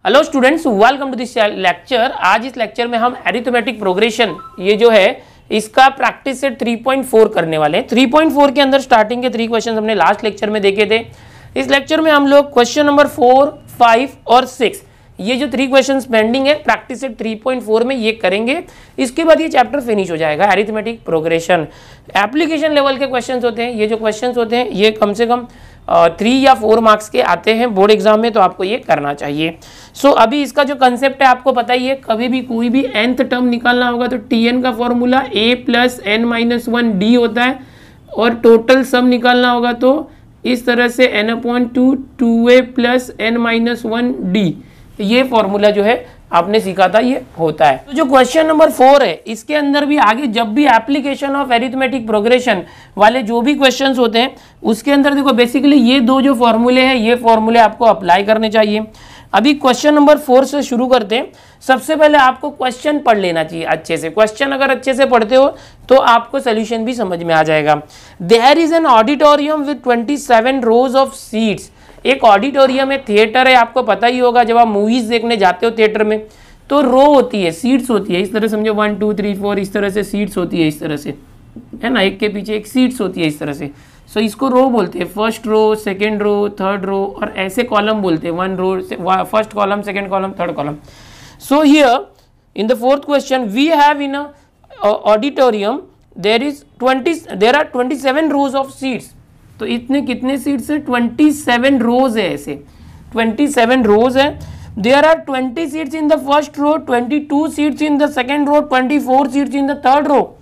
Hello students, welcome to this lecture. आज इस lecture में हम एरिथमेटिक प्रोग्रेशन ये जो है इसका प्रैक्टिस सेट 3.4 करने वाले हैं। 3.4 के अंदर स्टार्टिंग के 3 क्वेश्चन हमने लास्ट लेक्चर में देखे थे। इस लेक्चर में हम लोग क्वेश्चन नंबर 4, 5 और 6 ये जो 3 क्वेश्चन पेंडिंग है प्रैक्टिस सेट 3.4 में ये करेंगे। इसके बाद ये चैप्टर फिनिश हो जाएगा। एरिथमेटिक प्रोग्रेशन एप्लीकेशन लेवल के क्वेश्चंस होते हैं। ये जो क्वेश्चंस होते हैं ये कम से कम 3 या 4 मार्क्स के आते हैं बोर्ड एग्जाम में, तो आपको ये करना चाहिए। अभी इसका जो कंसेप्ट है आपको पता ही है। कभी भी कोई भी nth टर्म निकालना होगा तो tn का formula a plus n-1 d होता है, और टोटल सम निकालना होगा तो इस तरह से n/2 2a plus n-1 d, ये फॉर्मूला जो है आपने सीखा था ये होता है। तो जो क्वेश्चन नंबर 4 है इसके अंदर भी आगे जब भी एप्लीकेशन ऑफ एरिथमेटिक प्रोग्रेशन वाले जो भी क्वेश्चंस होते हैं उसके अंदर देखो बेसिकली ये दो जो फॉर्मूले हैं ये फॉर्मूले आपको अप्लाई करने चाहिए। अभी क्वेश्चन नंबर 4 से शुरू करते हैं। सबसे पहले आपको क्वेश्चन पढ़ लेना चाहिए अच्छे से। क्वेश्चन अगर अच्छे से पढ़ते हो तो आपको सोल्यूशन भी समझ में आ जाएगा। There is an auditorium with 27 rows of seats. एक ऑडिटोरियम है, थिएटर है, आपको पता ही होगा जब आप मूवीज देखने जाते हो थिएटर में तो रो होती है, सीट्स होती है। इस तरह समझो 1 2 3 4 इस तरह से सीट्स होती है, इस तरह से है ना, एक के पीछे एक सीट्स होती है इस तरह से। इसको रो बोलते हैं। First row, second row, third row, और ऐसे कॉलम बोलते हैं। 1 row, first column, second column, third column. So here in the fourth question we have in a auditorium there are 27 rows of seats. तो इतने कितने seats है? 27 rows है, ऐसे 27 रोज है। There are 20 seats in the first row, 22 seats in the second row, 24 seats in the third row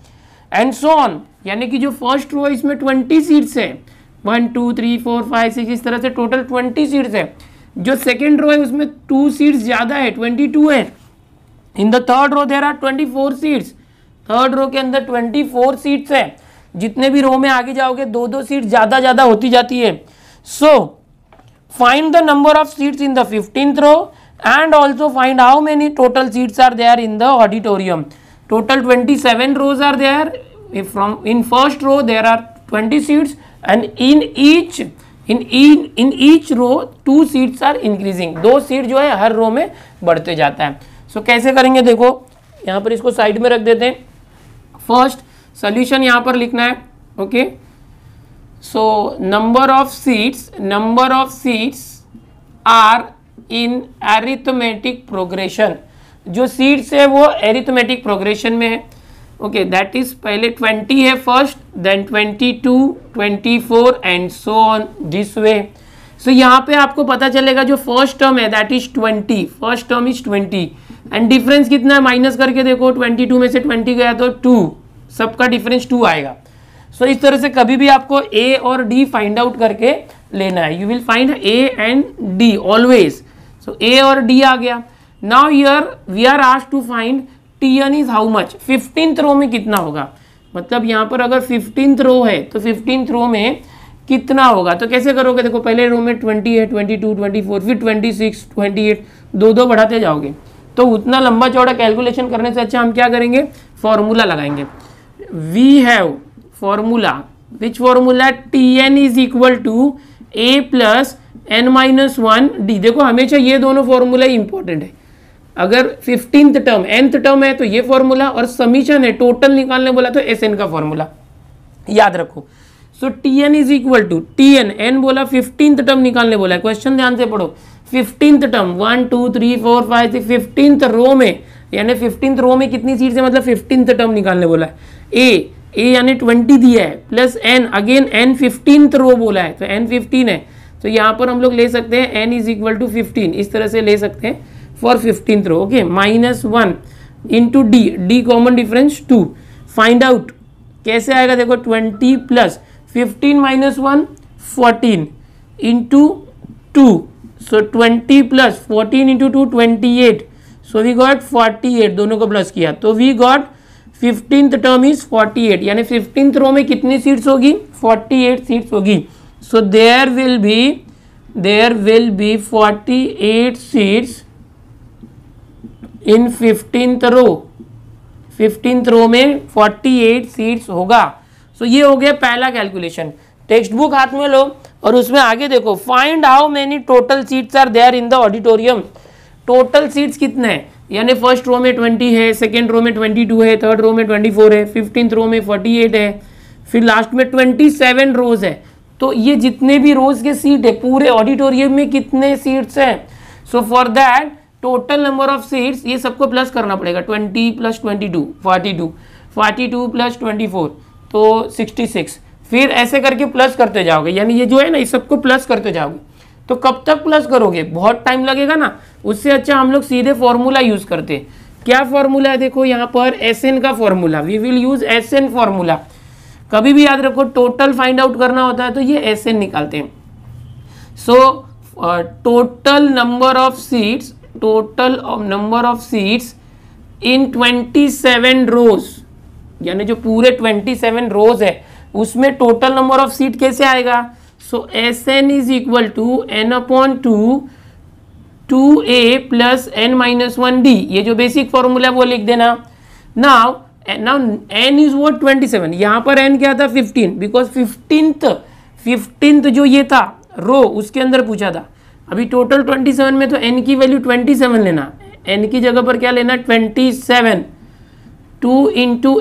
and so on. यानी कि जो फर्स्ट रो है इसमें 20 सीट्स है, 1 2 3 4 5 6 इस तरह से टोटल 20 सीट्स है। जो सेकेंड रो है उसमें 2 सीट्स ज्यादा है, 22 है। In the third row there are 24 seats. Third row के अंदर 24 सीट्स है। जितने भी रो में आगे जाओगे 2-2 सीट ज्यादा होती जाती है। So find the number of seats in the 15th row and also find how many total seats are there in the auditorium. Total 27 rows are there. In first row there are 20 seats and in each row 2 seats are increasing. 2 seat जो है हर रो में बढ़ते जाता है। कैसे करेंगे देखो, यहाँ पर इसको साइड में रख देते हैं। फर्स्ट सोल्यूशन यहाँ पर लिखना है। Okay, so number of seats are in arithmetic progression. जो सीट्स है वो एरिथमेटिक प्रोग्रेशन में है। ओके, दैट इज पहले 20 है first, then 22, 24 and so on this way. So यहाँ पे आपको पता चलेगा जो फर्स्ट टर्म है that is 20, first term is 20 and difference कितना है माइनस करके देखो, 22 में से 20 गया तो 2, सबका डिफरेंस 2 आएगा। सो इस तरह से कभी भी आपको ए और डी फाइंड आउट करके लेना है। You will find A and D always. So A और डी आ गया। Now here we are asked to find Tn is how much। 15th row में कितना होगा, मतलब यहाँ पर अगर 15th रो है तो 15th रो में कितना होगा। तो कैसे करोगे देखो, पहले रो में 20 है, 22, 24, फिर 26, 28, 2 बढ़ाते जाओगे तो उतना लंबा चौड़ा कैलकुलेशन करने से अच्छा हम क्या करेंगे, फॉर्मूला लगाएंगे। We have formula, which formula? Tn is equal to a plus n-1 d। देखो हमेशा ये दोनों फॉर्मूला इंपॉर्टेंट है। अगर 15th टर्म nth टर्म है तो ये फॉर्मूला, और समीशन है टोटल निकालने बोला तो Sn का फॉर्मूला याद रखो। So Tn is equal to Tn, n बोला 15th टर्म निकालने बोला है। क्वेश्चन ध्यान से पढ़ो। 15th टर्म 1 2 3 4 5 6 15th रो में, यानी 15th रो में कितनी सीट्स है, मतलब 15th टर्म निकालने बोला है। ए यानी 20 दिया है plus n, again n 15th रो बोला है तो n 15 है। तो यहाँ पर हम लोग ले सकते हैं n इज इक्वल टू 15, इस तरह से ले सकते हैं for 15th row. Okay, -1 into D common difference 2। Find out कैसे आएगा देखो, 20 plus 15 minus 1 14 into 2। So 20 plus 14 into 2 28। So we got 48, दोनों को प्लस किया तो we got 15th term is 48, यानी 15th रो में कितनी सीट्स होगी, 48 सीट्स होगी। So there will be 48 seats in 15th row. 15th row में 48 सीट्स होगा। सो ये हो गया पहला कैलकुलेशन। टेक्स्ट बुक हाथ में लो और उसमें आगे देखो, find how many total seats are there in the auditorium. Total seats कितने हैं, यानी फर्स्ट रो में 20 है, सेकेंड रो में 22 है, थर्ड रो में 24 है, 15th रो में 48 है, फिर लास्ट में 27 रोज है। तो ये जितने भी रोज के सीट है पूरे ऑडिटोरियम में कितने सीट्स हैं, so for that total number of seats ये सबको प्लस करना पड़ेगा। 20 + 22 42, 42 + 24 तो 66, फिर ऐसे करके प्लस करते जाओगे, यानी ये जो है ना इस सबको प्लस करते जाओगे। तो कब तक प्लस करोगे, बहुत टाइम लगेगा ना, उससे अच्छा हम लोग सीधे फॉर्मूला यूज करते हैं। क्या फॉर्मूला है, देखो यहाँ पर SN का formula, we will use SN formula. कभी भी याद रखो टोटल फाइंड आउट करना होता है तो ये SN निकालते हैं। So total number of seats, total number of seats इन 27 रोज, यानी जो पूरे 27 रोज है उसमें टोटल नंबर ऑफ सीट कैसे आएगा, so SN is equal to n/2 2a + n-1d, ये जो बेसिक फॉर्मूला है वो लिख देना। नाउ n इज वो 27, यहाँ पर n क्या था 15, बिकॉज 15th जो ये था रो उसके अंदर पूछा था। अभी टोटल 27 में तो n की वैल्यू 27 लेना, n की जगह पर क्या लेना 27, 2 ×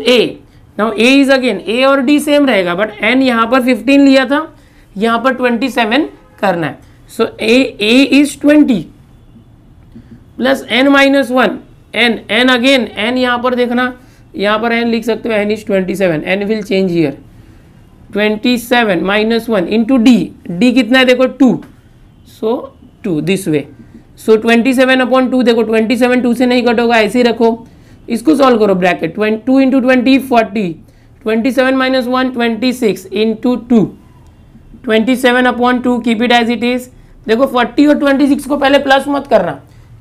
a। Now a is again a और d सेम रहेगा, बट n यहाँ पर 15 लिया था, यहाँ पर 27 करना है। सो a is 20 + n-1 n again n यहाँ पर देखना, यहाँ पर n लिख सकते हो, n is 27, n will change here, 27 - 1 × d कितना है देखो 2, सो 2 दिस वे। सो 27/2 देखो 27 2 से नहीं कट होगा, ऐसे ही रखो, इसको सॉल्व करो bracket 2 × 20 40, 27 - 1 26 × 2, 27/2 keep it as it is. देखो 40 और 26 को पहले प्लस मत करना,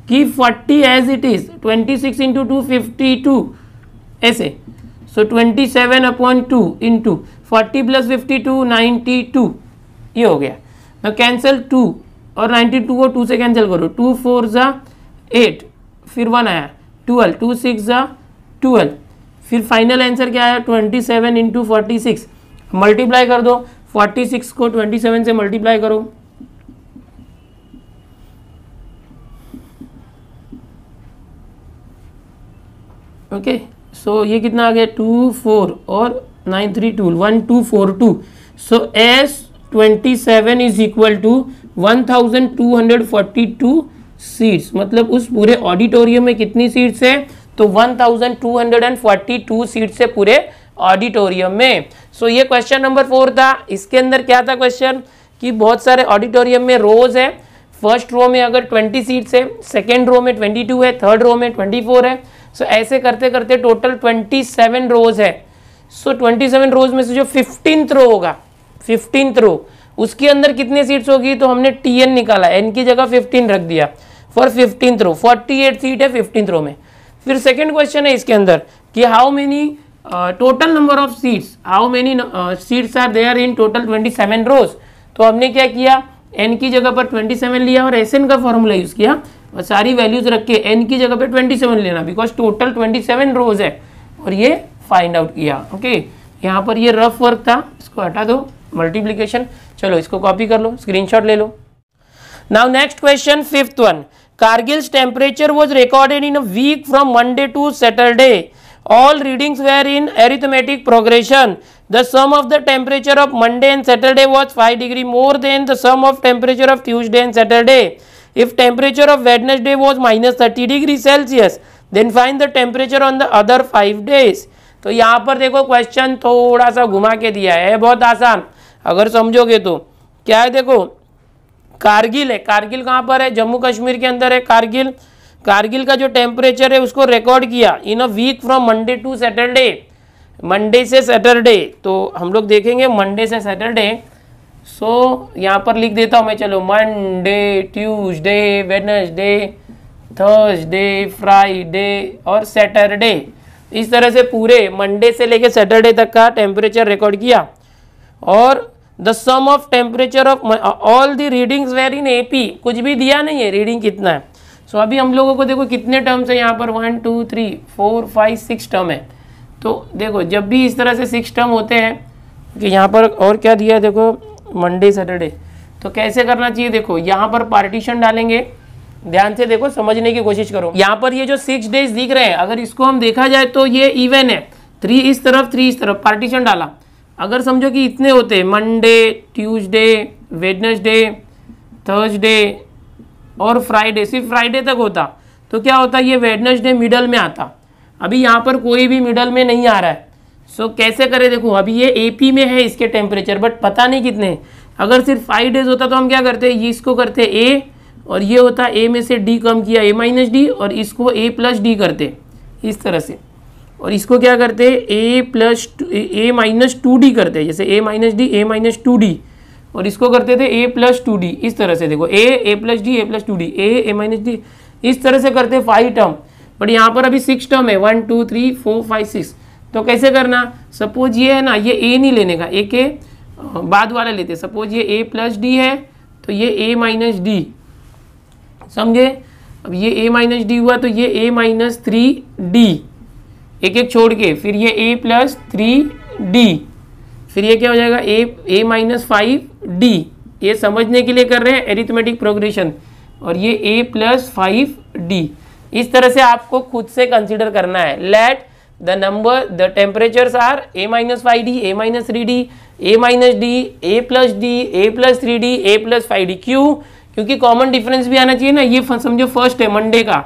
कीप 40 एज इट इज, 26 × 2 52 ऐसे। सो 27/2 × 40 + 52 92, ये हो गया। ना कैंसिल 2 और 92 को 2 से कैंसिल करो, 2 4 = 8, फिर 1 आया 12, 2 6 = 12, फिर फाइनल आंसर क्या आया 27 × 46, मल्टीप्लाई कर दो, 46 को 27 से मल्टीप्लाई करो, ओके। सो ये कितना आ गया 2 4 और 9 3 2 1242। So S27 is equal to 1242 seats, मतलब उस पूरे ऑडिटोरियम में कितनी सीट्स है, तो 1242 सीट्स है पूरे ऑडिटोरियम में। सो ये क्वेश्चन नंबर 4 था। इसके अंदर क्या था क्वेश्चन कि बहुत सारे ऑडिटोरियम में रोज है, फर्स्ट रो में अगर 20 सीट्स है, सेकेंड रो में 22 है, थर्ड रो में 24 है। सो ऐसे करते करते टोटल 27 रोज है। सो 27 रोज में से जो 15th रो होगा, 15th रो उसके अंदर कितने सीट्स होगी, तो हमने TN निकाला, n की जगह 15 रख दिया फॉर 15th रो, 48 सीट है 15th रो में। फिर सेकंड क्वेश्चन है इसके अंदर कि how many total number of seats, how many seats are there in total 27 rows. तो हमने क्या किया, n की जगह पर 27 लिया और SN का फॉर्मूला यूज किया और सारी वैल्यूज रख के n की जगह पे 27 लेना, बिकॉज टोटल 27 रोज है, और ये फाइंड आउट किया। ओके, यहाँ पर ये रफ वर्क था, इसको हटा दो, मल्टीप्लीकेशन। चलो इसको कॉपी कर लो, स्क्रीनशॉट ले लो। Now next question, 5th one, Kargil's temperature was recorded in a week from Monday to Saturday. All readings were in arithmetic progression. The sum of the temperature of Monday and Saturday was 5 degrees more than the sum of temperature of Tuesday and Saturday. If temperature of Wednesday was -30 degrees Celsius, then find the temperature on the other 5 days. तो यहाँ पर देखो question थोड़ा सा घुमा के दिया है, बहुत आसान अगर समझोगे तो। क्या है देखो, कारगिल है, कारगिल कहाँ पर है, जम्मू कश्मीर के अंदर है कारगिल। कारगिल का जो टेम्परेचर है उसको रिकॉर्ड किया in a week from Monday to Saturday, Monday से सैटरडे। तो हम लोग देखेंगे मंडे से सैटरडे। सो यहाँ पर लिख देता हूँ मैं, चलो Monday, Tuesday, Wednesday, Thursday, Friday और सैटरडे। इस तरह से पूरे मंडे से लेके सैटरडे तक का टेम्परेचर रिकॉर्ड किया। और the sum of temperature of all the readings were in AP, कुछ भी दिया नहीं है रीडिंग कितना है। सो अभी हम लोगों को देखो कितने टर्म्स है यहाँ पर, 1 2 3 4 5 6 टर्म है। तो देखो जब भी इस तरह से 6 टर्म होते हैं कि यहाँ पर और क्या दिया है देखो, मंडे सैटरडे, तो कैसे करना चाहिए देखो, यहाँ पर पार्टीशन डालेंगे ध्यान से देखो, समझने की कोशिश करो। यहाँ पर ये जो 6 डेज दिख रहे हैं, अगर इसको हम देखा जाए तो ये इवन है, 3 इस तरफ 3 इस तरफ, पार्टीशन डाला। अगर समझो कि इतने होते, मंडे, ट्यूसडे, वेडनेसडे, थर्सडे और फ्राइडे, सिर्फ फ्राइडे तक होता, तो क्या होता, ये वेडनेसडे मिडल में आता। अभी यहाँ पर कोई भी मिडल में नहीं आ रहा है। सो कैसे करें, देखो अभी ये एपी में है इसके टेम्परेचर, बट पता नहीं कितने। अगर सिर्फ 5 डेज होता तो हम क्या करते, ये इसको करते ए, और ये होता ए में से डी कम किया, ए माइनस डी, और इसको ए प्लस डी करते इस तरह से, और इसको क्या करते, ए माइनस 2d करते, जैसे ए माइनस डी, ए माइनस 2d, और इसको करते थे ए प्लस 2d, इस तरह से देखो ए plus D, A plus 2d, A minus D, इस तरह से करते 5 टर्म। बट यहाँ पर अभी 6 टर्म है, 1 2 3 4 5 6। तो कैसे करना, सपोज ये है ना, ये ए नहीं लेने का, ए के बाद वाला लेते। सपोज ये ए प्लस डी है तो ये ए माइनस डी, समझे। अब ये ए माइनस डी हुआ तो ये ए माइनस 3d, एक एक छोड़ के, फिर ये ए प्लस 3d, फिर ये क्या हो जाएगा, ए माइनस 5d। ये समझने के लिए कर रहे हैं एरिथमेटिक प्रोग्रेशन, और ये ए प्लस 5d। इस तरह से आपको खुद से कंसीडर करना है। Let the number, the temperatures are A minus 5d, A minus 3d, A minus D, A plus D, A plus 3d, A plus 5d। क्यों, क्योंकि कॉमन डिफरेंस भी आना चाहिए ना। ये समझो फर्स्ट है मंडे का,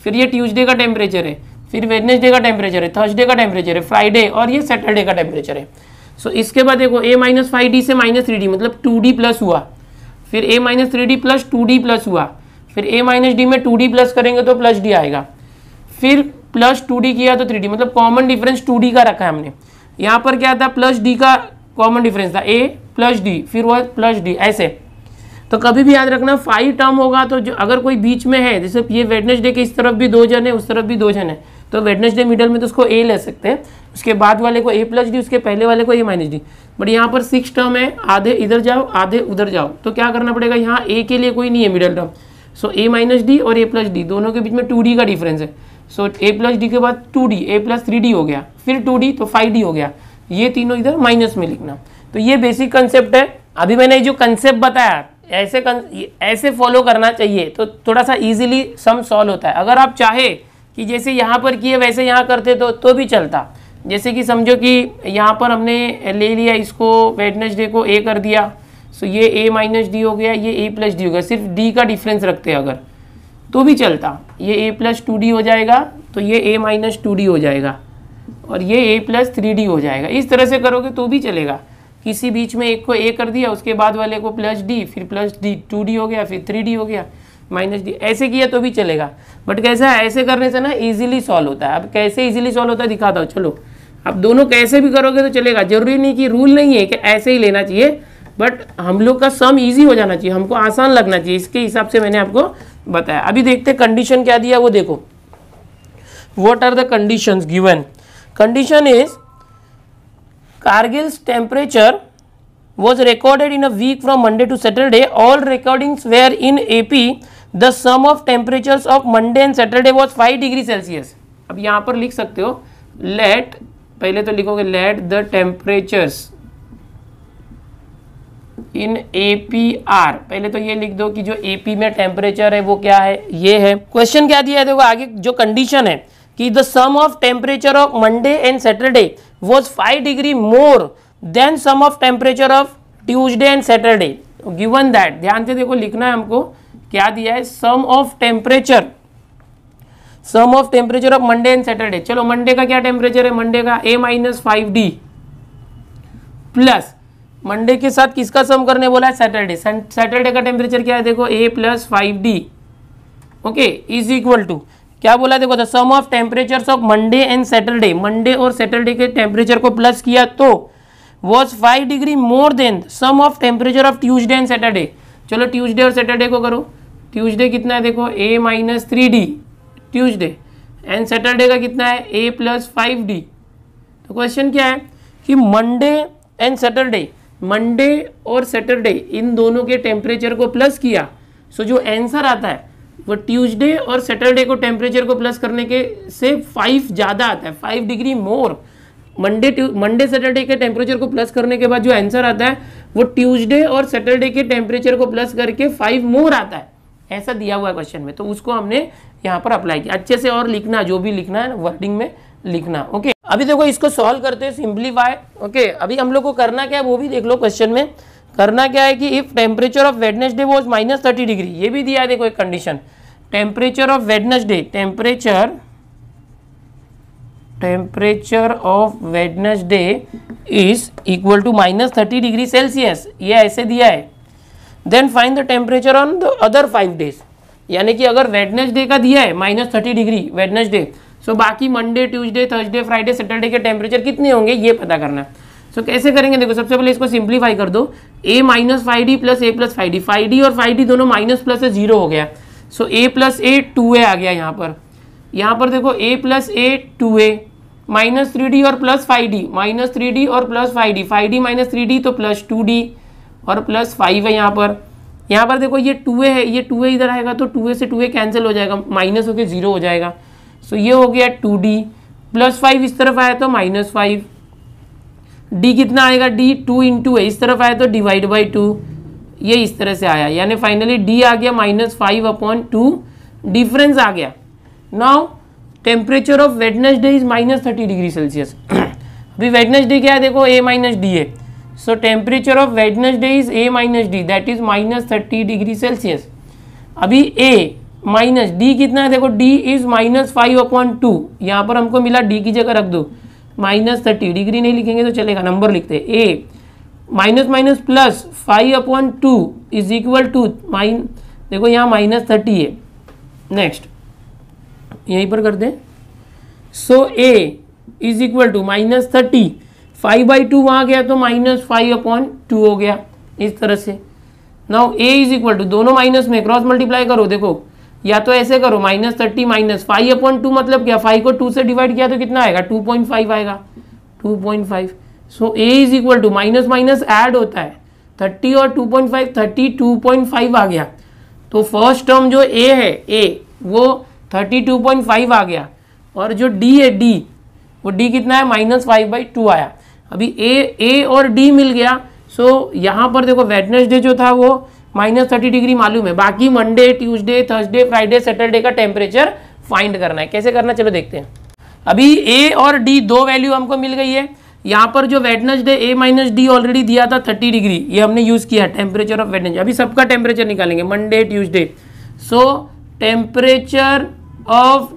फिर ये ट्यूसडे का टेम्परेचर है, फिर वेडनेसडे का टेम्परेचर है, थर्सडे का टेम्परेचर है, फ्राइडे, और ये सैटरडे का टेम्परेचर है। सो इसके बाद देखो ए माइनस 5d से माइनस 3d मतलब 2d प्लस हुआ, फिर ए minus 3d plus 2d plus हुआ, फिर ए माइनस डी में 2d प्लस करेंगे तो प्लस डी आएगा, फिर प्लस 2d किया तो 3d, मतलब कॉमन डिफरेंस 2d का रखा है हमने। यहाँ पर क्या था, प्लस डी का कॉमन डिफरेंस था, ए प्लस डी, फिर वह प्लस डी, ऐसे। तो कभी भी याद रखना 5 टर्म होगा तो जो अगर कोई बीच में है, जैसे ये वेडनेसडे के इस तरफ भी 2 जन है, उस तरफ भी 2 जन है, तो वेडनेसडे मिडल में तो उसको ए ले सकते हैं, उसके बाद वाले को ए प्लस डी, उसके पहले वाले को ए माइनस डी। बट यहाँ पर 6 टर्म है, आधे इधर जाओ आधे उधर जाओ, तो क्या करना पड़ेगा, यहाँ ए के लिए कोई नहीं है मिडल टर्म। सो ए माइनस डी और ए प्लस डी दोनों के बीच में 2d का डिफरेंस है। सो ए प्लस डी के बाद 2d, ए प्लस 3d हो गया, फिर 2d तो 5d हो गया, ये तीनों इधर माइनस में लिखना। तो ये बेसिक कंसेप्ट है। अभी मैंने जो कंसेप्ट बताया ऐसे फॉलो करना चाहिए, तो थोड़ा सा इजीली सम सॉल्व होता है। अगर आप चाहे कि जैसे यहाँ पर किए वैसे यहाँ करते तो भी चलता। जैसे कि समझो कि यहाँ पर हमने ले लिया इसको, वेडनेसडे को ए कर दिया, सो ये ए माइनस डी हो गया, ये ए प्लस डी हो गया, सिर्फ डी का डिफरेंस रखते हैं अगर, तो भी चलता। ये ए प्लस 2d हो जाएगा तो ये ए माइनस 2d हो जाएगा, और ये ए प्लस 3d हो जाएगा। इस तरह से करोगे तो भी चलेगा। किसी बीच में एक को ए कर दिया, उसके बाद वाले को प्लस डी, फिर प्लस डी, 2d हो गया, फिर 3d हो गया, माइनस डी, ऐसे किया तो भी चलेगा। बट कैसा है, ऐसे करने से ना इजीली सॉल्व होता है। अब कैसे इजीली सॉल्व होता है दिखाता हूँ, चलो। अब दोनों कैसे भी करोगे तो चलेगा, जरूरी नहीं कि रूल नहीं है कि ऐसे ही लेना चाहिए, बट हम लोग का सम इजी हो जाना चाहिए, हमको आसान लगना चाहिए, इसके हिसाब से मैंने आपको बताया। अभी देखते कंडीशन क्या दिया वो देखो। What are the conditions given? Condition is Kargil's temperature was recorded in a week from Monday to Saturday. All recordings were in AP. The sum of temperatures of Monday and Saturday was 5 degree Celsius. अब यहाँ पर लिख सकते हो let, पहले तो लिखोगे let the temperatures in APR। पहले तो ये लिख दो कि जो AP में टेम्परेचर है वो क्या है, ये है। क्वेश्चन क्या दिया है देखो, आगे जो कंडीशन है कि the sum of temperature of Monday and Saturday was 5 degree more than sum of temperature of Tuesday and Saturday. Given that, ध्यान से देखो लिखना है हमको, क्या दिया है, sum of temperature of Monday and Saturday। चलो मंडे का क्या टेम्परेचर है, मंडे का a minus 5d plus Monday के साथ किसका सम करने बोला है, सैटरडे। सैटरडे का टेम्परेचर क्या है देखो, a plus 5d, okay, is equal to क्या बोला देखो, the sum of temperatures of Monday and Saturday. Monday और सैटरडे के टेम्परेचर को प्लस किया तो was 5 degree more than sum of temperature of Tuesday and Saturday. चलो ट्यूसडे और सैटरडे को करो। ट्यूसडे कितना है देखो, a minus 3d Tuesday, and Saturday का कितना है, a प्लस 5d। तो क्वेश्चन क्या है कि मंडे एंड सैटरडे, मंडे और सैटरडे इन दोनों के टेम्परेचर को प्लस किया, सो जो आंसर आता है वो ट्यूसडे और सैटरडे को टेम्परेचर को प्लस करने के से 5 ज़्यादा आता है, 5 डिग्री मोर। मंडे सैटरडे के टेम्परेचर को प्लस करने के बाद जो आंसर आता है वो ट्यूसडे और सैटरडे के टेम्परेचर को प्लस करके 5 मोर आता है। ऐसा दिया हुआ है क्वेश्चन में, तो उसको हमने यहाँ पर अप्लाई किया। अच्छे से और लिखना, जो भी लिखना है वर्डिंग में लिखना। ओके, अभी देखो इसको सॉल्व करते हैं, सिंप्लीफाई। ओके, अभी हम लोग को करना क्या है वो भी देख लो। क्वेश्चन में करना क्या है कि if temperature of Wednesday was -30 degree, ये भी दिया है देखो एक condition, temperature of Wednesday, temperature of Wednesday is equal to -30 degree Celsius, ये ऐसे दिया है। Then find the temperature on the other 5 days, यानी कि अगर वेडनेसडे का दिया है -30 डिग्री वेडनेसडे, सो बाकी Monday, Tuesday, Thursday, Friday, Saturday के टेम्परेचर कितने होंगे ये पता करना है। सो कैसे करेंगे देखो, सबसे पहले इसको सिंप्लीफाई कर दो, a - 5d plus a plus 5d, 5d और 5d दोनों माइनस प्लस से 0 हो गया। सो a प्लस a 2a आ गया यहाँ पर देखो a plus a 2a, -3d और प्लस 5d, -3d और plus 5d, 5d minus 3d तो प्लस 2d और प्लस 5 है यहाँ पर देखो ये 2a है, ये 2a इधर आएगा तो 2a से 2a कैंसिल हो जाएगा, माइनस होकर 0 हो जाएगा। सो ये हो गया 2d, प्लस 5 इस तरफ आया तो -5, d कितना आएगा, d 2 इंटू है, इस तरफ आया तो डिवाइड बाई 2, ये इस तरह से आया, यानी फाइनली d आ गया -5/2, डिफरेंस आ गया। Now temperature of Wednesday is -30 degree Celsius. अभी वेडनेसडे क्या है देखो, a - d है, सो temperature of Wednesday is a - d, that is -30 degree Celsius. अभी a माइनस d कितना है देखो, d इज -5/2, यहाँ पर हमको मिला, d की जगह रख दो -30, डिग्री नहीं लिखेंगे तो चलेगा, नंबर लिखते हैं, a minus plus 5/2 is equal to देखो यहाँ -30 है, नेक्स्ट यहीं पर कर दें। So a is equal to -30, 5/2 वहाँ गया तो -5/2 हो गया, इस तरह से। Now a is equal to, दोनों माइनस में क्रॉस मल्टीप्लाई करो, देखो या तो ऐसे करो -30 माइनस 5/2 मतलब क्या, 5 को 2 से डिवाइड किया तो कितना आएगा, 2.5 आएगा, 2.5। So a is equal to minus add होता है, 30 और 2.5, 32.5 आ गया। तो फर्स्ट टर्म जो a है, a वो 32.5 आ गया, और जो d है d, वो d कितना है -5/2 आया। अभी a और d मिल गया। सो यहाँ पर देखो वेडनेसडे जो था वो -30 डिग्री मालूम है, बाकी Monday, Tuesday, Thursday, Friday, Saturday का टेम्परेचर फाइंड करना है। कैसे करना चलो देखते हैं। अभी a और d दो वैल्यू हमको मिल गई है। यहाँ पर जो वेडनेसडे a - d ऑलरेडी दिया था 30 डिग्री, ये हमने यूज किया टेम्परेचर ऑफ वेडनेसडे। अभी सबका टेम्परेचर निकालेंगे, Monday, Tuesday. So temperature of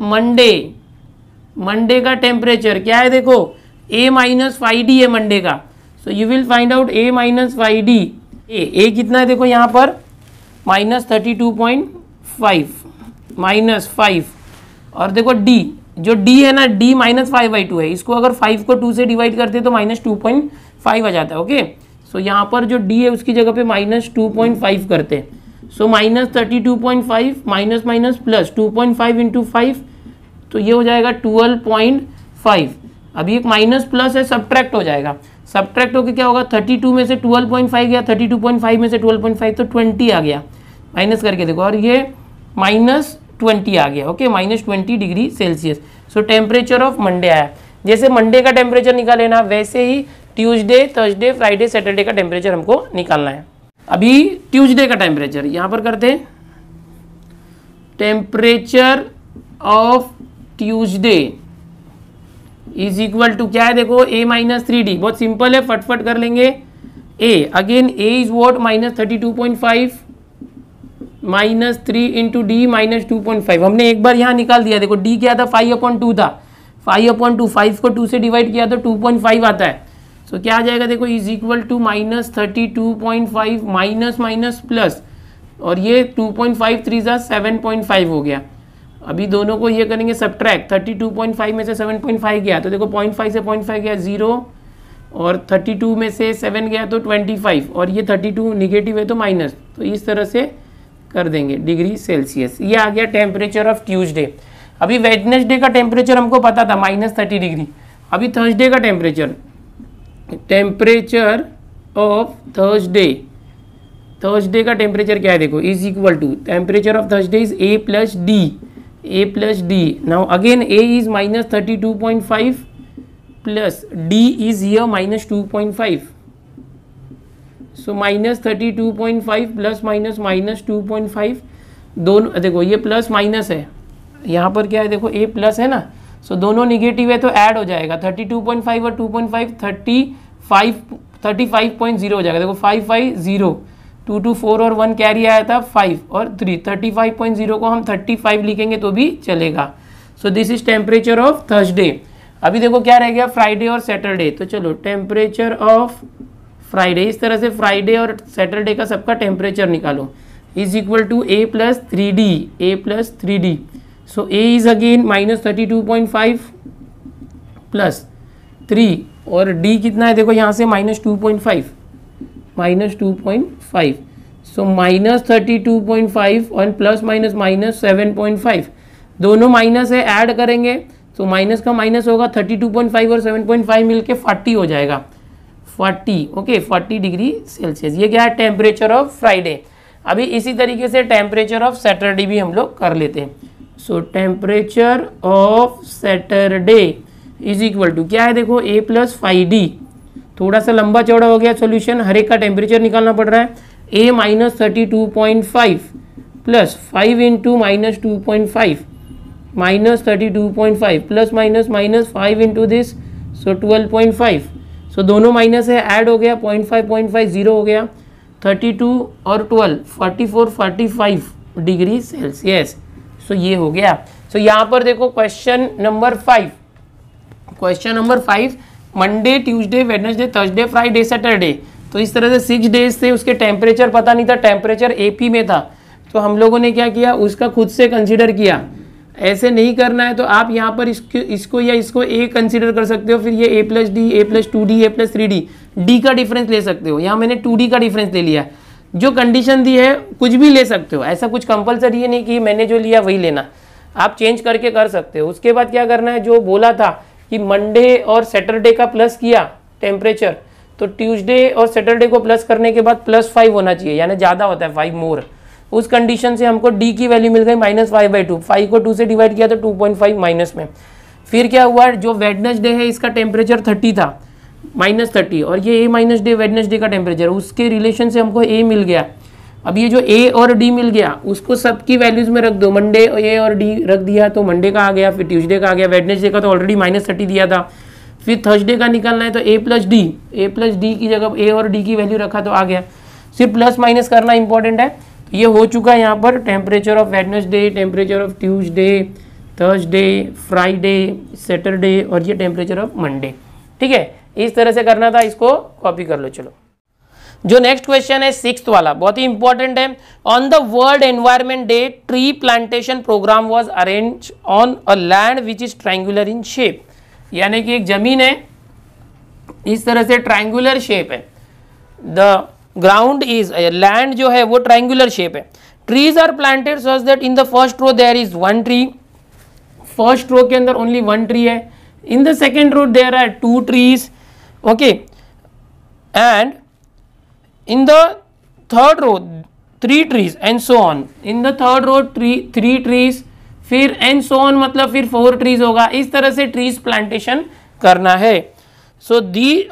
Monday का टेम्परेचर क्या है देखो, a - 5d है मंडे का। So you will find out a - 5d, a कितना है देखो यहाँ पर -32.5 -5, और देखो d, जो d है ना, d -5/2 है, इसको अगर 5 को 2 से डिवाइड करते तो -2.5 आ जाता है। ओके, सो यहाँ पर जो d है उसकी जगह पे -2.5 करते हैं। सो -32.5 माइनस प्लस 2.5 इंटू 5, तो ये हो जाएगा 12.5। अभी एक माइनस प्लस है, सब्ट्रैक्ट हो जाएगा, सब्ट्रैक्ट होकर क्या होगा, 32 में से 12.5 गया, 32.5 में से 12.5 तो 20 आ गया, माइनस करके देखो, और ये -20 आ गया। Okay, -20 degree Celsius. So temperature of Monday आया। जैसे मंडे का टेम्परेचर निकाले ना, वैसे ही ट्यूसडे, थर्सडे, फ्राइडे, सैटरडे का टेम्परेचर हमको निकालना है। अभी ट्यूसडे का टेम्परेचर यहाँ पर करते हैं, temperature of Tuesday is equal to क्या है देखो, a - 3d, बहुत सिंपल है, फटफट कर लेंगे। a again a is what -32.5 -3 into d -2.5, हमने एक बार यहाँ निकाल दिया। देखो d क्या था, 5/2 था, 5/2, 5 को 2 से डिवाइड किया तो 2.5 आता है। सो क्या आ जाएगा देखो, is equal to -32.5 minus plus, और ये 2.5 3 7.5 हो गया। अभी दोनों को ये करेंगे सब्ट्रैक्ट, 32.5 में से 7.5 गया तो देखो 0.5 से 0.5 गया 0, और 32 में से 7 गया तो 25, और ये 32 निगेटिव है तो माइनस, तो इस तरह से कर देंगे डिग्री सेल्सियस। ये आ गया टेम्परेचर ऑफ ट्यूसडे। अभी वेडनेसडे का टेम्परेचर हमको पता था -30 डिग्री। अभी थर्सडे का टेम्परेचर ऑफ थर्सडे का टेम्परेचर क्या है देखो, is equal to temperature of Thursday is a plus d. Now again a is -32.5 plus d is here -2.5. So -32.5 plus -2.5. दोनों देखो ये प्लस माइनस है, यहाँ पर क्या है देखो ए प्लस है ना, सो दोनों निगेटिव है तो ऐड हो जाएगा 32.5 और 2.5 35.0 हो जाएगा। देखो 5 5 0 2 2 4 और 1 कैरी आया था 5 और 3 35.0 को हम 35 लिखेंगे तो भी चलेगा। So this is temperature of Thursday. अभी देखो क्या रह गया फ्राइडे और सैटरडे, तो चलो टेम्परेचर ऑफ फ्राइडे, इस तरह से फ्राइडे और सैटरडे का सबका टेम्परेचर निकालो, is equal to A plus three D. So A is again -32.5 plus 3 और डी कितना है देखो यहाँ से -2.5 सो -32.5 और प्लस माइनस -7.5 दोनों माइनस है, ऐड करेंगे तो माइनस का माइनस होगा 32.5 और 7.5 मिलके 40 हो जाएगा 40 ओके 40 डिग्री सेल्सियस। ये क्या है टेम्परेचर ऑफ फ्राइडे। अभी इसी तरीके से टेम्परेचर ऑफ सैटरडे भी हम लोग कर लेते हैं। So temperature of Saturday is equal to क्या है देखो a प्लस 5d, थोड़ा सा लंबा चौड़ा हो गया सॉल्यूशन, हर एक का टेम्परेचर निकालना पड़ रहा है। a -32.5 plus 5 into -2.5 -32.5 plus minus -5 into this, so 12.5। So दोनों माइनस है, ऐड हो गया 0.5 0 हो गया 32 और 12 45 डिग्री सेल्सियस। सो ये हो गया। सो यहाँ पर देखो question number 5 Monday Tuesday Wednesday Thursday Friday Saturday, तो इस तरह से 6 डेज थे, उसके टेम्परेचर पता नहीं था, टेम्परेचर एपी में था, तो हम लोगों ने क्या किया उसका खुद से कंसीडर किया। ऐसे नहीं करना है तो आप यहाँ पर इसको या इसको ए कंसीडर कर सकते हो, फिर ये a plus D A plus 2d A plus 3d D का डिफरेंस ले सकते हो। यहाँ मैंने 2d का डिफरेंस ले लिया, जो कंडीशन दी है कुछ भी ले सकते हो, ऐसा कुछ कंपलसरी है नहीं कि मैंने जो लिया वही लेना, आप चेंज करके कर सकते हो। उसके बाद क्या करना है, जो बोला था कि मंडे और सैटरडे का प्लस किया टेम्परेचर, तो ट्यूसडे और सैटरडे को प्लस करने के बाद +5 होना चाहिए, यानी ज़्यादा होता है 5 मोर। उस कंडीशन से हमको डी की वैल्यू मिल गई -5/2, 5 को 2 से डिवाइड किया तो 2.5 माइनस में। फिर क्या हुआ, जो वेडनेसडे है इसका टेम्परेचर 30 था -30, और ये a- वेडनेसडे का टेम्परेचर, उसके रिलेशन से हमको a मिल गया। अब ये जो a और d मिल गया उसको सबकी वैल्यूज में रख दो, मंडे a और d रख दिया तो मंडे का आ गया, फिर ट्यूसडे का आ गया, वेडनेसडे का तो ऑलरेडी -30 दिया था, फिर थर्सडे का निकालना है तो a प्लस डी की जगह a और d की वैल्यू रखा तो आ गया। सिर्फ प्लस माइनस करना इंपॉर्टेंट है। तो ये हो चुका है यहाँ पर temperature of Wednesday, temperature of Tuesday, Thursday, Friday, Saturday और ये टेम्परेचर ऑफ मंडे। ठीक है, इस तरह से करना था, इसको कॉपी कर लो। चलो जो नेक्स्ट क्वेश्चन है 6th वाला, बहुत ही इंपॉर्टेंट है। On the world environment day tree plantation programme was arrange on a land which is triangular in shape, यानी कि एक जमीन है इस तरह से ट्रायंगुलर शेप है, द ग्राउंड इज लैंड जो है वो ट्रायंगुलर शेप है। Trees are planted such that in the first row there is 1 tree, first row के अंदर ओनली 1 ट्री है, in the second row there are 2 trees, okay, and in the third row 3 trees and so on, in the third row 3 trees, फिर and so on मतलब फिर 4 trees होगा। इस तरह से trees plantation करना है। so the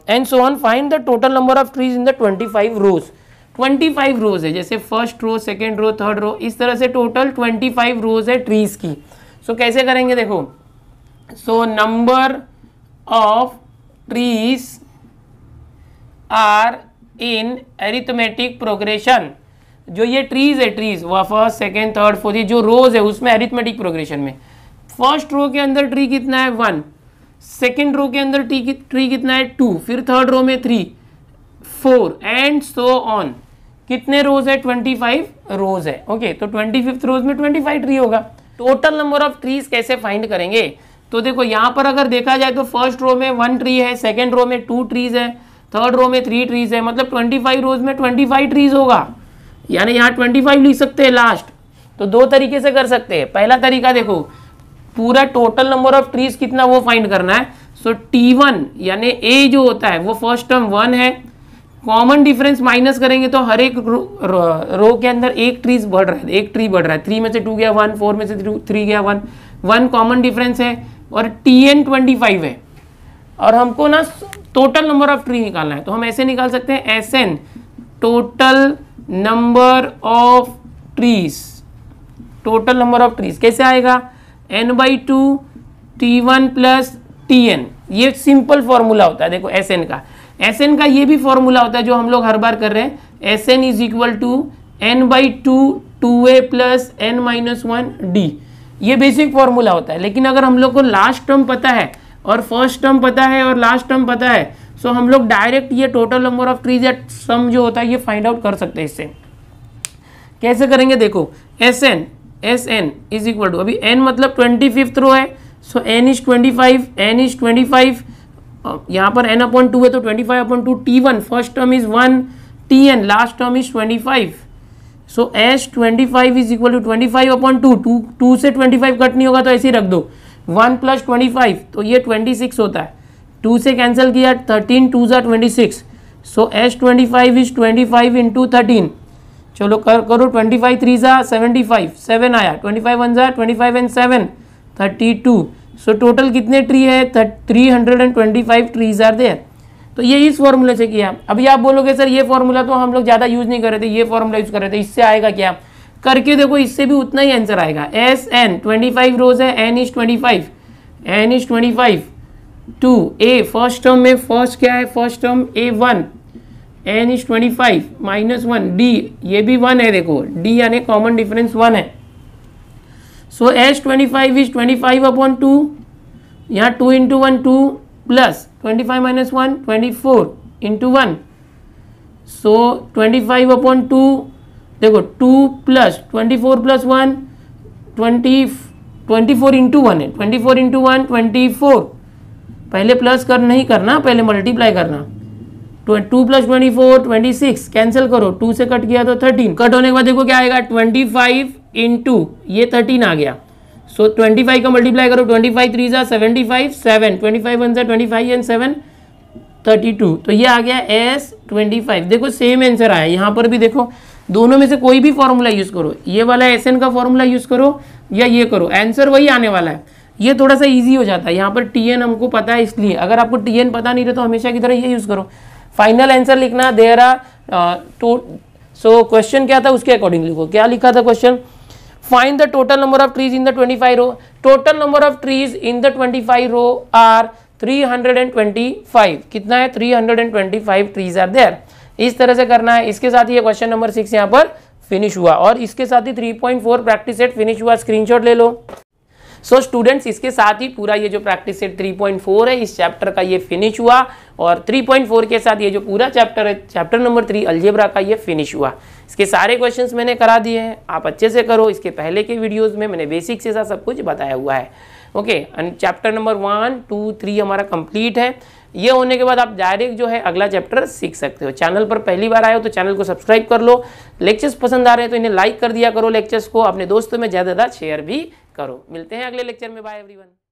and so on find the total number of trees in the 25 rows, 25 rows है, जैसे first row, second row, third row, इस तरह से टोटल 25 रोज है ट्रीज की। so कैसे करेंगे देखो, so number of trees are in arithmetic progression, जो ये ट्रीज है, ट्रीज वो फर्स्ट सेकेंड थर्ड फोर्थ, ये जो रोज है उसमें अरिथमेटिक प्रोग्रेशन में फर्स्ट रो के अंदर ट्री कितना है 1, सेकेंड रो के अंदर ट्री कितना है 2, फिर थर्ड रो में 3 4 एंड सो ऑन। कितने रोज है 25 रोज है, ओके, तो 25th रोज में 25 ट्री होगा। टोटल नंबर ऑफ ट्रीज कैसे फाइंड करेंगे, तो देखो यहाँ पर अगर देखा जाए तो फर्स्ट रो में 1 ट्री है, सेकेंड रो में 2 ट्रीज है, थर्ड रो में 3 ट्रीज है, मतलब 25 रोज में 25 ट्रीज होगा, यानी यहाँ 25 लिख सकते हैं लास्ट। तो 2 तरीके से कर सकते हैं। पहला तरीका देखो, पूरा टोटल नंबर ऑफ ट्रीज कितना वो फाइंड करना है। सो T1 यानी A जो होता है वो फर्स्ट टर्म 1 है, कॉमन डिफरेंस माइनस करेंगे तो हर एक रो के अंदर एक ट्रीज बढ़ रहा है, एक ट्री बढ़ रहा है, 3 में से 2 गया 1, 4 में से 3 गया 1 कॉमन डिफरेंस है, और Tn 25 है, और हमको ना टोटल नंबर ऑफ ट्री निकालना है। तो हम ऐसे निकाल सकते हैं Sn total number of trees, total number of trees कैसे आएगा, n/2 T1 प्लस Tn, ये सिंपल फॉर्मूला होता है। देखो Sn का ये भी फॉर्मूला होता है जो हम लोग हर बार कर रहे हैं, Sn is equal to n/2 2a plus n-1 d, ये बेसिक फॉर्मूला होता है। लेकिन अगर हम लोग को लास्ट टर्म पता है और फर्स्ट टर्म पता है और लास्ट टर्म पता है, सो हम लोग डायरेक्ट ये टोटल नंबर ऑफ ट्रीज या सम जो होता है ये फाइंड आउट कर सकते हैं। इससे कैसे करेंगे, देखो Sn इज इक्वल टू, अभी n मतलब 25th रो है, सो n इज 25, यहाँ पर n/2 है तो 25/2 T1 first term is 1, Tn last term is 25, so S25 is equal to 25/2, 2 से 25 कट नहीं होगा तो ऐसे ही रख दो, 1 प्लस 25 तो ये 26 होता है, 2 से कैंसिल किया 13 2 ज़ा 26, सो S25 इज 25 इंटू 13, चलो करो 25 3 ज़ा 75, 7 आया, 25 1 ज़ा 25 एंड 7 32, सो टोटल कितने ट्री है 325 ट्रीज आर देयर। तो ये इस फॉर्मूले से किया। अभी आप बोलोगे सर ये फॉर्मूला तो हम लोग ज़्यादा यूज़ नहीं कर रहे थे, ये फॉर्मूला यूज़ कर रहे थे, इससे आएगा क्या, करके देखो इससे भी उतना ही आंसर आएगा। Sn 25 रोज है, n is 25 2 a first term में, फर्स्ट क्या है first term a1, n is 25 -1 d, ये भी 1 है, देखो d यानी कॉमन डिफरेंस 1 है, सो S25 इज 25/2, यहाँ 2 इंटू 1 2 प्लस 25 - 1 24 इंटू 1, सो 25/2, देखो 2 प्लस 24 प्लस 1 24 इंटू 1 है, 24 इंटू 1 24, पहले प्लस नहीं करना, पहले मल्टीप्लाई करना, 2 प्लस 24 26, कैंसिल करो, 2 से कट गया तो 13, कट होने के बाद देखो क्या आएगा 25 इंटू ये 13 आ गया, सो 25 का मल्टीप्लाई करो, 25 3 ज़ा 75, 7 25 1 ज़ा 25 एंड 7 32, तो ये आ गया S25। देखो सेम आंसर आया, यहाँ पर भी देखो दोनों में से कोई भी फॉर्मूला यूज़ करो, ये वाला Sn का फॉर्मूला यूज़ करो या ये करो, आंसर वही आने वाला है। ये थोड़ा सा इजी हो जाता है, यहाँ पर Tn हमको पता है इसलिए, अगर आपको Tn पता नहीं रहे तो हमेशा की तरह ये यूज़ करो। फाइनल आंसर लिखना देयर आर सो क्वेश्चन क्या था उसके अकॉर्डिंग लिखो, क्या लिखा था question, find the total number of trees in the 25 row, total number of trees in the 25 row are 325, कितना है 325 ट्रीज आर देयर, इस तरह से करना है। इसके साथ ही क्वेश्चन नंबर 6 यहाँ पर फिनिश हुआ और इसके साथ ही 3.4 प्रैक्टिस सेट फिनिश हुआ, स्क्रीनशॉट ले लो। सो स्टूडेंट्स इसके साथ ही पूरा ये जो प्रैक्टिस सेट 3.4 है इस चैप्टर का ये फिनिश हुआ और 3.4 के साथ ये जो पूरा चैप्टर है चैप्टर नंबर 3 अलजेब्रा का ये फिनिश हुआ। इसके सारे क्वेश्चंस मैंने करा दिए हैं, आप अच्छे से करो। इसके पहले के वीडियोस में मैंने बेसिक से साथ सब कुछ बताया हुआ है। ओके, एंड चैप्टर नंबर 1 2 3 हमारा कंप्लीट है। ये होने के बाद आप डायरेक्ट जो है अगला चैप्टर सीख सकते हो। चैनल पर पहली बार आए हो तो चैनल को सब्सक्राइब कर लो। लेक्चर्स पसंद आ रहे हैं तो इन्हें लाइक कर दिया करो, लेक्चर्स को अपने दोस्तों में ज़्यादा शेयर भी करो। मिलते हैं अगले लेक्चर में, बाय एवरीवन।